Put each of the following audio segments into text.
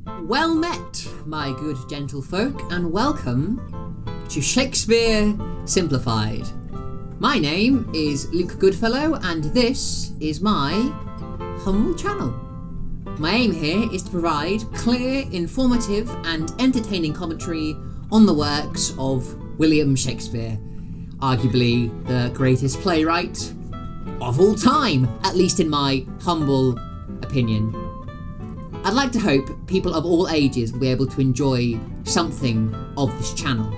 Well met, my good gentlefolk, and welcome to Shakespeare Simplified. My name is Luke Goodfellow, and this is my humble channel. My aim here is to provide clear, informative, and entertaining commentary on the works of William Shakespeare, arguably the greatest playwright of all time, at least in my humble opinion. I'd like to hope people of all ages will be able to enjoy something of this channel.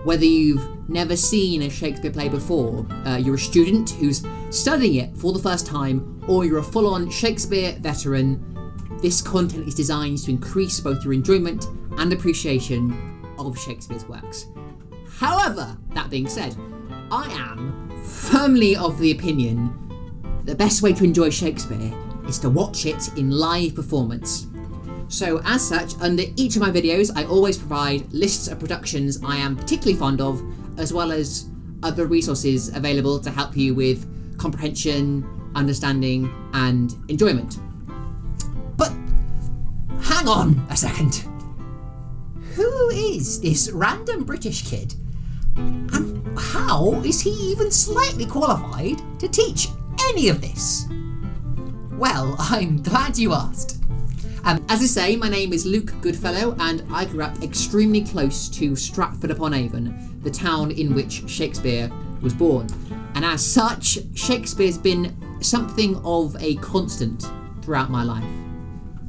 Whether you've never seen a Shakespeare play before, you're a student who's studying it for the first time, or you're a full-on Shakespeare veteran, this content is designed to increase both your enjoyment and appreciation of Shakespeare's works. However, that being said, I am firmly of the opinion that the best way to enjoy Shakespeare is to watch it in live performance. So as such, under each of my videos, I always provide lists of productions I am particularly fond of, as well as other resources available to help you with comprehension, understanding, and enjoyment. But hang on a second. Who is this random British kid? And how is he even slightly qualified to teach any of this? Well, I'm glad you asked. As I say, my name is Luke Goodfellow, and I grew up extremely close to Stratford-upon-Avon, the town in which Shakespeare was born. And as such, Shakespeare's been something of a constant throughout my life.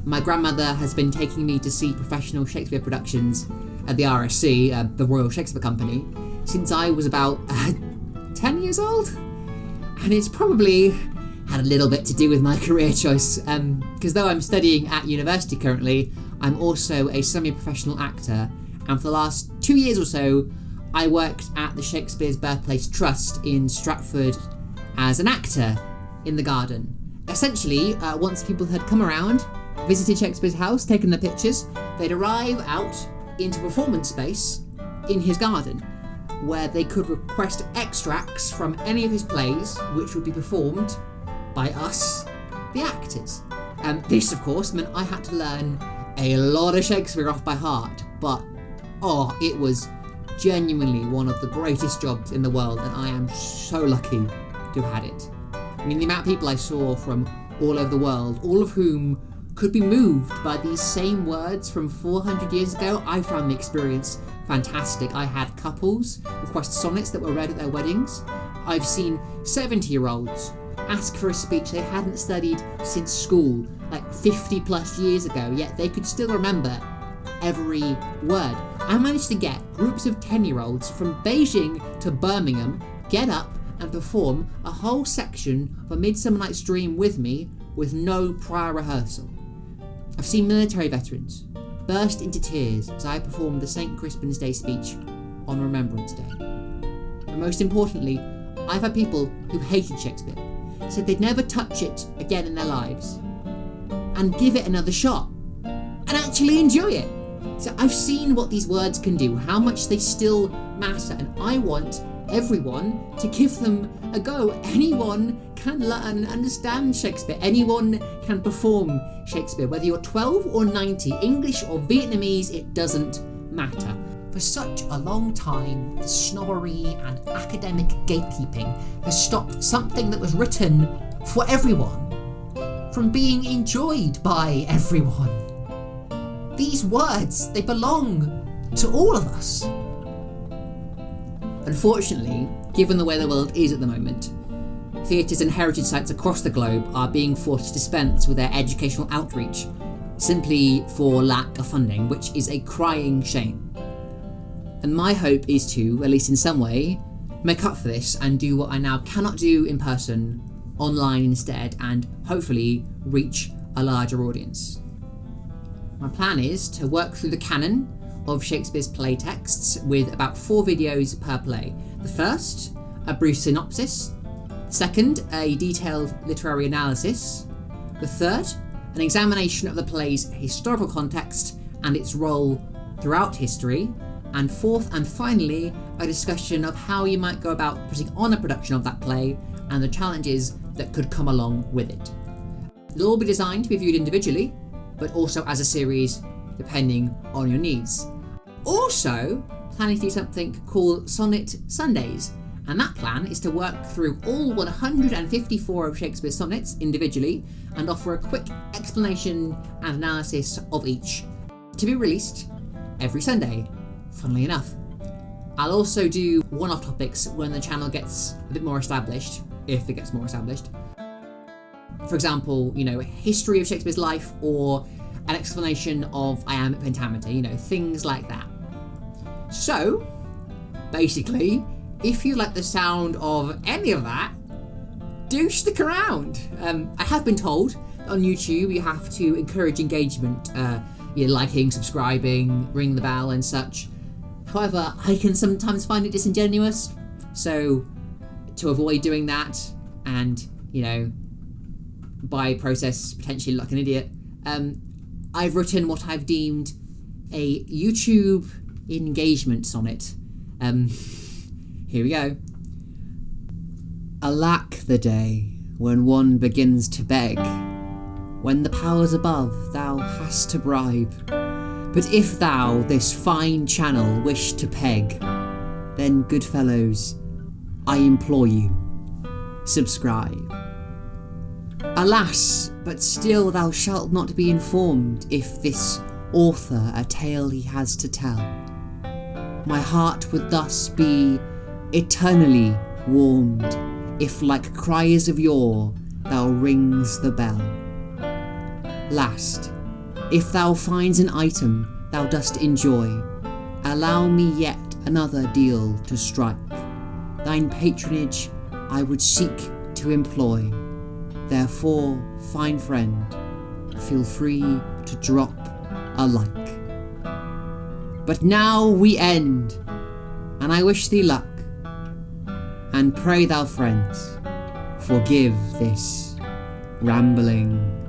My grandmother has been taking me to see professional Shakespeare productions at the RSC, the Royal Shakespeare Company, since I was about 10 years old. And it's probably had a little bit to do with my career choice, because though I'm studying at university currently, I'm also a semi-professional actor, and for the last 2 years or so, I worked at the Shakespeare's Birthplace Trust in Stratford as an actor in the garden. Essentially, once people had come around, visited Shakespeare's house, taken their pictures, they'd arrive out into performance space in his garden, where they could request extracts from any of his plays, which would be performed by us, the actors. This, of course, meant I had to learn a lot of Shakespeare off by heart, but it was genuinely one of the greatest jobs in the world, and I am so lucky to have had it. I mean, the amount of people I saw from all over the world, all of whom could be moved by these same words from 400 years ago, I found the experience fantastic. I had couples request sonnets that were read at their weddings. I've seen 70-year-olds ask for a speech they hadn't studied since school, like 50 plus years ago, yet they could still remember every word. I managed to get groups of 10-year-olds from Beijing to Birmingham get up and perform a whole section of A Midsummer Night's Dream with me with no prior rehearsal. I've seen military veterans burst into tears as I performed the St. Crispin's Day speech on Remembrance Day. And most importantly, I've had people who hated Shakespeare, said they'd never touch it again in their lives, and give it another shot, and actually enjoy it. So I've seen what these words can do, how much they still matter, and I want everyone to give them a go. Anyone can learn and understand Shakespeare. Anyone can perform Shakespeare. Whether you're 12 or 90, English or Vietnamese, it doesn't matter. For such a long time, the snobbery and academic gatekeeping has stopped something that was written for everyone from being enjoyed by everyone. These words, they belong to all of us. Unfortunately, given the way the world is at the moment, theatres and heritage sites across the globe are being forced to dispense with their educational outreach simply for lack of funding, which is a crying shame. And my hope is to, at least in some way, make up for this and do what I now cannot do in person, online instead, and hopefully reach a larger audience. My plan is to work through the canon of Shakespeare's play texts with about 4 videos per play. The first, a brief synopsis. Second, a detailed literary analysis. The third, an examination of the play's historical context and its role throughout history. And fourth and finally, a discussion of how you might go about putting on a production of that play and the challenges that could come along with it. They'll all be designed to be viewed individually, but also as a series depending on your needs. Also, planning to do something called Sonnet Sundays, and that plan is to work through all 154 of Shakespeare's sonnets individually and offer a quick explanation and analysis of each, to be released every Sunday, funnily enough. I'll also do one-off topics when the channel gets a bit more established, if it gets more established. For example, a history of Shakespeare's life or an explanation of iambic pentameter, things like that. So, basically, if you like the sound of any of that, do stick around. I have been told on YouTube you have to encourage engagement, liking, subscribing, ring the bell and such. However, I can sometimes find it disingenuous, so to avoid doing that and, by process potentially look like an idiot, I've written what I've deemed a YouTube engagement sonnet. Here we go. Alack the day when one begins to beg, when the powers above thou hast to bribe. But if thou this fine channel wish to peg, then, good fellows, I implore you, subscribe. Alas, but still thou shalt not be informed if this author a tale he has to tell. My heart would thus be eternally warmed if, like cries of yore, thou rings the bell. Last, if thou finds an item thou dost enjoy, allow me yet another deal to strike. Thine patronage I would seek to employ. Therefore, fine friend, feel free to drop a like. But now we end, and I wish thee luck, and pray thou, friends, forgive this rambling